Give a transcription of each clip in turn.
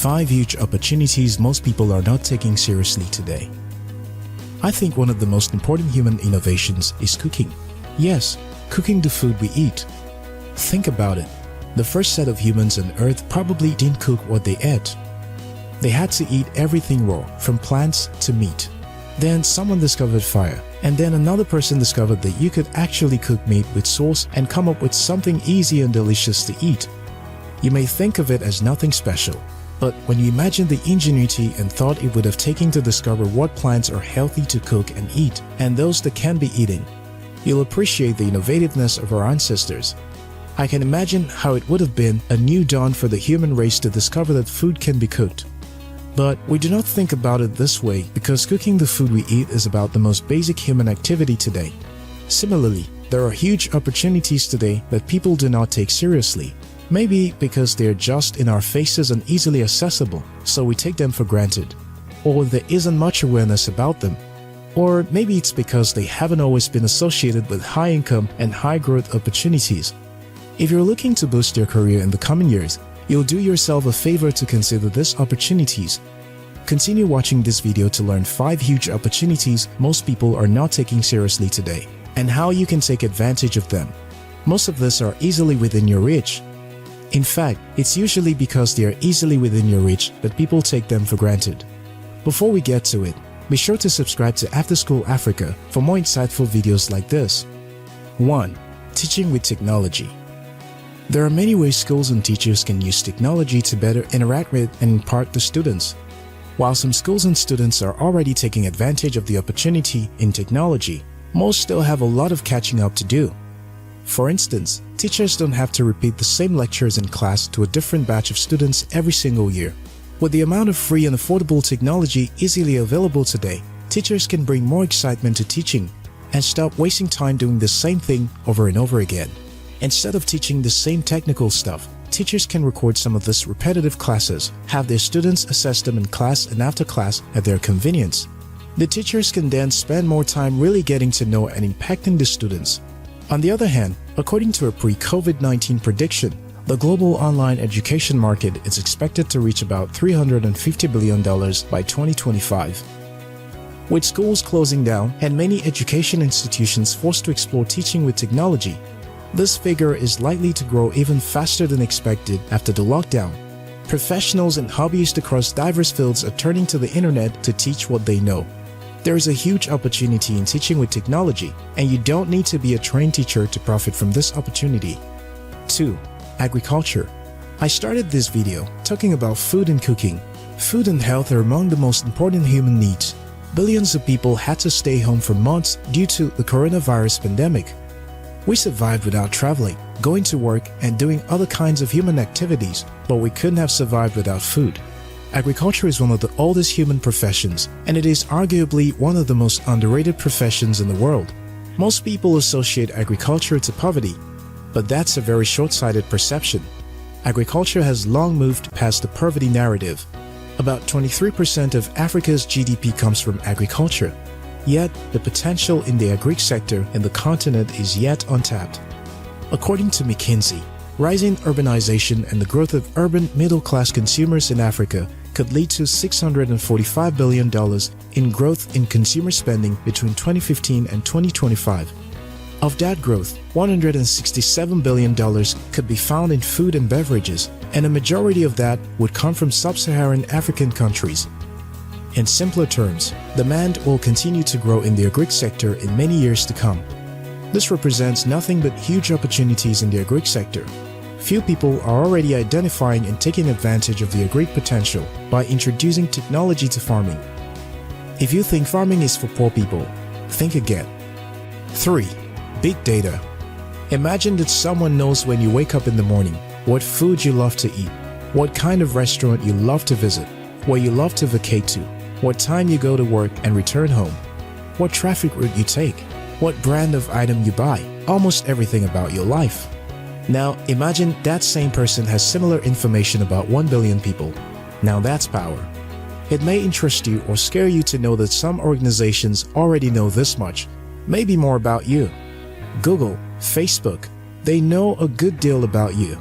5 huge opportunities most people are not taking seriously today. I think one of the most important human innovations is cooking. Yes, cooking the food we eat. Think about it. The first set of humans on Earth probably didn't cook what they ate. They had to eat everything raw, from plants to meat. Then someone discovered fire, and then another person discovered that you could actually cook meat with sauce and come up with something easy and delicious to eat. You may think of it as nothing special, but when you imagine the ingenuity and thought it would have taken to discover what plants are healthy to cook and eat, and those that can be eaten, you'll appreciate the innovativeness of our ancestors. I can imagine how it would have been a new dawn for the human race to discover that food can be cooked. But we do not think about it this way because cooking the food we eat is about the most basic human activity today. Similarly, there are huge opportunities today that people do not take seriously. Maybe because they are just in our faces and easily accessible, so we take them for granted. Or there isn't much awareness about them. Or maybe it's because they haven't always been associated with high income and high growth opportunities. If you're looking to boost your career in the coming years, you'll do yourself a favor to consider these opportunities. Continue watching this video to learn 5 huge opportunities most people are not taking seriously today, and how you can take advantage of them. Most of these are easily within your reach. In fact, it's usually because they are easily within your reach that people take them for granted. Before we get to it, be sure to subscribe to After School Africa for more insightful videos like this. 1. Teaching with technology. There are many ways schools and teachers can use technology to better interact with and impart to students. While some schools and students are already taking advantage of the opportunity in technology, most still have a lot of catching up to do. For instance, teachers don't have to repeat the same lectures in class to a different batch of students every single year. With the amount of free and affordable technology easily available today, teachers can bring more excitement to teaching and stop wasting time doing the same thing over and over again. Instead of teaching the same technical stuff, teachers can record some of these repetitive classes, have their students assess them in class and after class at their convenience. The teachers can then spend more time really getting to know and impacting the students. On the other hand, according to a pre-COVID-19 prediction, the global online education market is expected to reach about $350 billion by 2025. With schools closing down and many education institutions forced to explore teaching with technology, this figure is likely to grow even faster than expected after the lockdown. Professionals and hobbyists across diverse fields are turning to the internet to teach what they know. There is a huge opportunity in teaching with technology, and you don't need to be a trained teacher to profit from this opportunity. 2. Agriculture. I started this video talking about food and cooking. Food and health are among the most important human needs. Billions of people had to stay home for months due to the coronavirus pandemic. We survived without traveling, going to work, and doing other kinds of human activities, but we couldn't have survived without food. Agriculture is one of the oldest human professions, and it is arguably one of the most underrated professions in the world. Most people associate agriculture to poverty, but that's a very short-sighted perception. Agriculture has long moved past the poverty narrative. About 23% of Africa's GDP comes from agriculture. Yet, the potential in the agri sector in the continent is yet untapped. According to McKinsey, rising urbanization and the growth of urban middle-class consumers in Africa could lead to $645 billion in growth in consumer spending between 2015 and 2025. Of that growth, $167 billion could be found in food and beverages, and a majority of that would come from sub-Saharan African countries. In simpler terms, demand will continue to grow in the agri sector in many years to come. This represents nothing but huge opportunities in the agri sector. Few people are already identifying and taking advantage of the agri potential by introducing technology to farming. If you think farming is for poor people, think again. 3. Big data. Imagine that someone knows when you wake up in the morning, what food you love to eat, what kind of restaurant you love to visit, where you love to vacate to, what time you go to work and return home, what traffic route you take, what brand of item you buy, almost everything about your life. Now imagine that same person has similar information about 1 billion people. Now that's power. It may interest you or scare you to know that some organizations already know this much, maybe more about you. Google, Facebook, they know a good deal about you.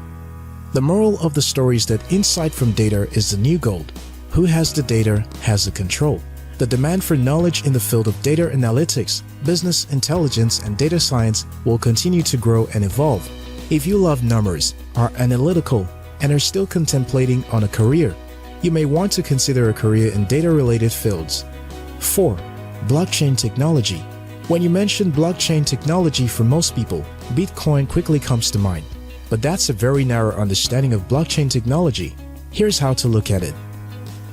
The moral of the story is that insight from data is the new gold. Who has the data has the control. The demand for knowledge in the field of data analytics, business intelligence, and data science will continue to grow and evolve. If you love numbers, are analytical, and are still contemplating on a career, you may want to consider a career in data-related fields. 4. Blockchain technology. When you mention blockchain technology, for most people, Bitcoin quickly comes to mind. But that's a very narrow understanding of blockchain technology. Here's how to look at it.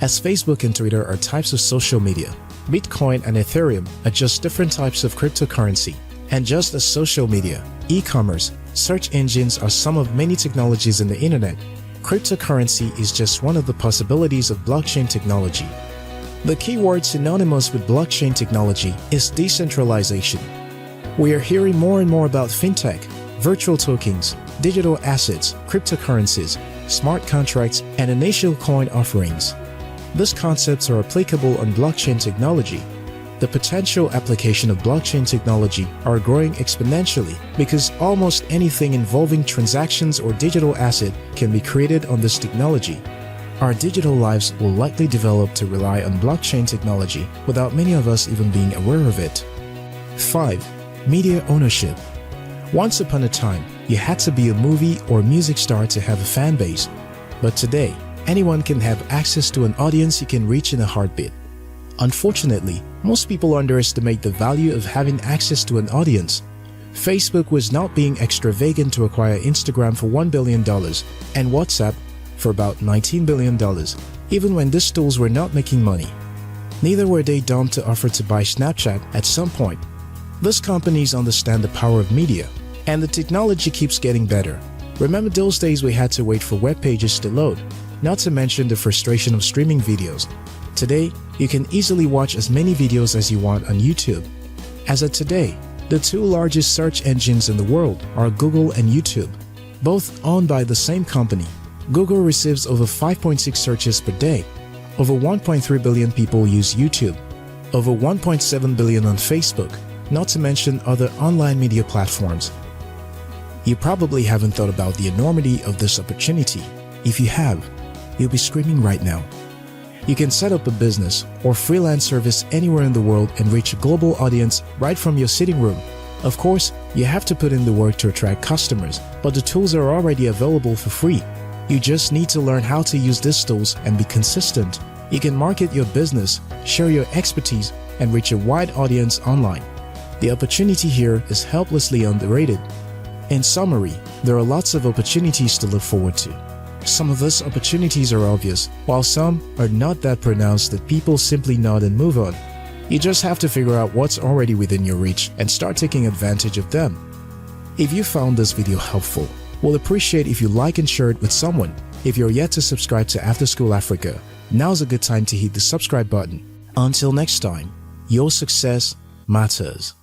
As Facebook and Twitter are types of social media, Bitcoin and Ethereum are just different types of cryptocurrency. And just as social media, e-commerce, search engines are some of many technologies in the internet, cryptocurrency is just one of the possibilities of blockchain technology. The key word synonymous with blockchain technology is decentralization. We are hearing more and more about fintech, virtual tokens, digital assets, cryptocurrencies, smart contracts, and initial coin offerings. These concepts are applicable on blockchain technology. The potential application of blockchain technology are growing exponentially because almost anything involving transactions or digital asset can be created on this technology. Our digital lives will likely develop to rely on blockchain technology without many of us even being aware of it. 5. Media ownership. Once upon a time, you had to be a movie or music star to have a fan base. But today, anyone can have access to an audience you can reach in a heartbeat. Unfortunately, most people underestimate the value of having access to an audience. Facebook was not being extravagant to acquire Instagram for $1 billion and WhatsApp for about $19 billion, even when these tools were not making money. Neither were they dumb to offer to buy Snapchat at some point. These companies understand the power of media, and the technology keeps getting better. Remember those days we had to wait for web pages to load, not to mention the frustration of streaming videos. Today, you can easily watch as many videos as you want on YouTube. As of today, the two largest search engines in the world are Google and YouTube, both owned by the same company. Google receives over 5.6 searches per day. Over 1.3 billion people use YouTube. Over 1.7 billion on Facebook, not to mention other online media platforms. You probably haven't thought about the enormity of this opportunity. If you have, you'll be screaming right now. You can set up a business or freelance service anywhere in the world and reach a global audience right from your sitting room. Of course, you have to put in the work to attract customers, but the tools are already available for free. You just need to learn how to use these tools and be consistent. You can market your business, share your expertise, and reach a wide audience online. The opportunity here is helplessly underrated. In summary, there are lots of opportunities to look forward to. Some of these opportunities are obvious, while some are not that pronounced that people simply nod and move on. You just have to figure out what's already within your reach and start taking advantage of them. If you found this video helpful, we'll appreciate if you like and share it with someone. If you're yet to subscribe to After School Africa, now's a good time to hit the subscribe button. Until next time, your success matters.